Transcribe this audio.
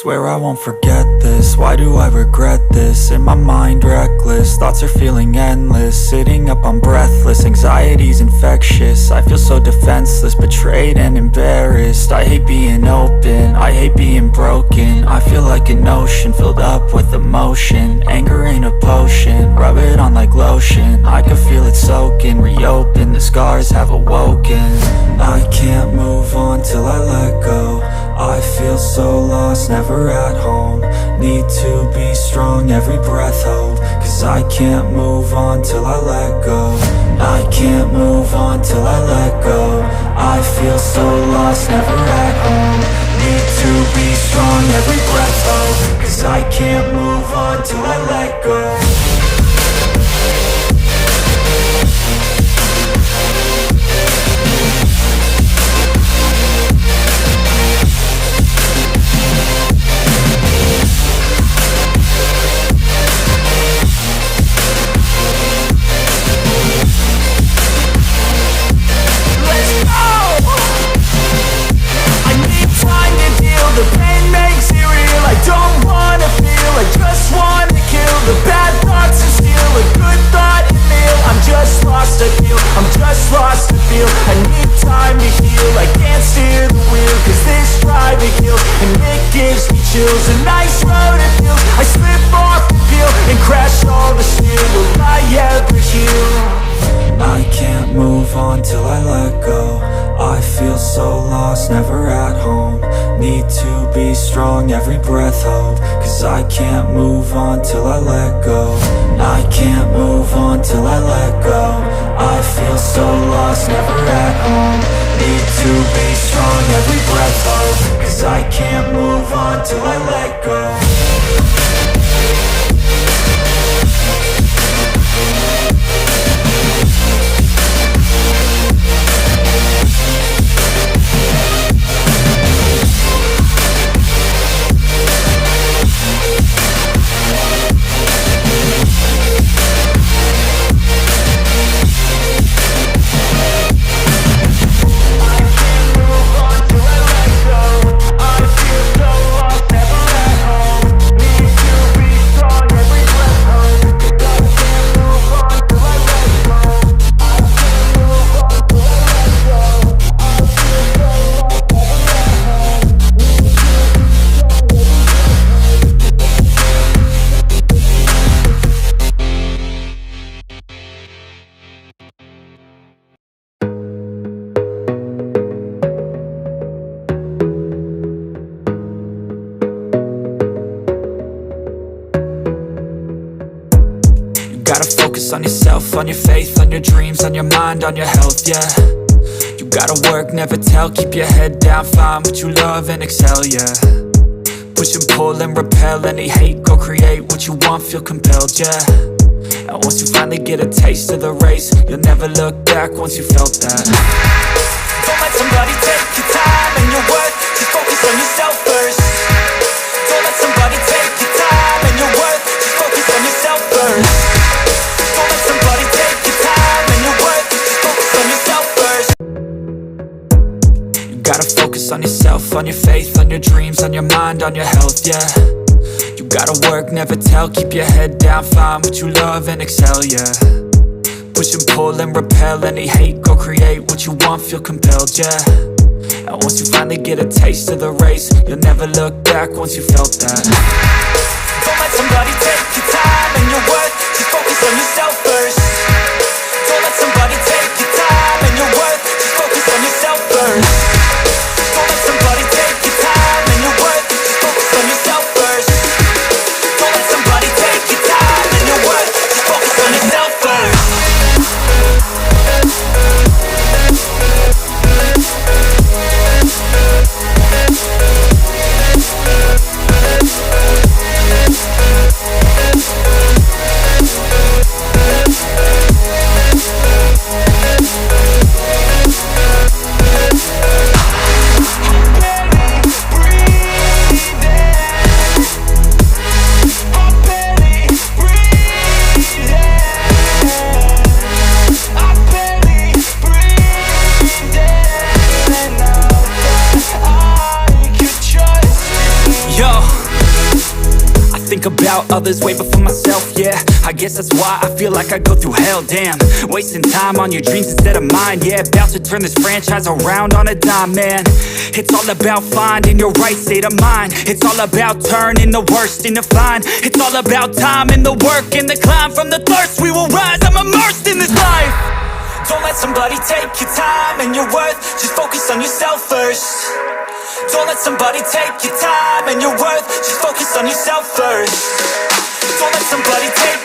Swear I won't forget this, why do I regret this? In my mind reckless, thoughts are feeling endless. Sitting up I'm breathless, anxiety's infectious. I feel so defenseless, betrayed and embarrassed. I hate being open, I hate being broken. I feel like an ocean filled up with emotion. Anger ain't a potion, rub it on like lotion. I can feel it soaking, reopen, the scars have awoken. I can't move on till I let go. I feel so lost, never at home. Need to be strong, every breath hold. Cause I can't move on till I let go. I can't move on till I let go. I feel so lost, never at home. Need to be strong, every breath hold. Cause I can't move on till I let go. The pain makes it real, I don't wanna feel, I just wanna kill the bad thoughts and steal a good thought and meal. I'm just lost, I feel, I'm just lost to feel. I need time to heal, I can't steer the wheel. Cause this drive to kill, and it gives me chills. A nice road it feels, I slip off the peel and crash all the steel. Will I ever heal? I can't move on till I let go. I feel so lost, never at home. Need to be strong, every breath hold. Cause I can't move on till I let go. I can't move on till I let go. I feel so lost, never at home. Need to be strong, every breath hold. Cause I can't move on till I let go. Gotta focus on yourself, on your faith, on your dreams, on your mind, on your health, yeah. You gotta work, never tell, keep your head down, find what you love and excel, yeah. Push and pull and repel any hate, go create what you want, feel compelled, yeah. And once you finally get a taste of the race, you'll never look back once you felt that. Don't let somebody take your time and your worth, just focus on yourself first. Don't let somebody take your time and your worth, just focus on yourself first. Don't let somebody take your time and your worth, just focus on yourself first. You gotta focus on yourself, on your faith, on your dreams, on your mind, on your health, yeah. You gotta work, never tell, keep your head down, find what you love and excel, yeah. Push and pull and repel any hate, go create what you want, feel compelled, yeah. And once you finally get a taste of the race, you'll never look back once you felt that. Don't let somebody take your time and your worth, just focus on yourself first. Don't let somebody take your time and your worth, just focus on yourself first. Don't let somebody take your time and your worth, just focus on yourself first. Don't let somebody take your time and your worth, just focus on yourself first. think about others way before myself, yeah. I guess that's why I feel like I go through hell, damn. Wasting time on your dreams instead of mine, yeah. About to turn this franchise around on a dime, man. It's all about finding your right state of mind. It's all about turning the worst into fine. It's all about time and the work and the climb. From the thirst we will rise, I'm immersed in this life. Don't let somebody take your time and your worth. Just focus on yourself first. Don't let somebody take your time and your worth. Just focus on yourself first. Don't let somebody take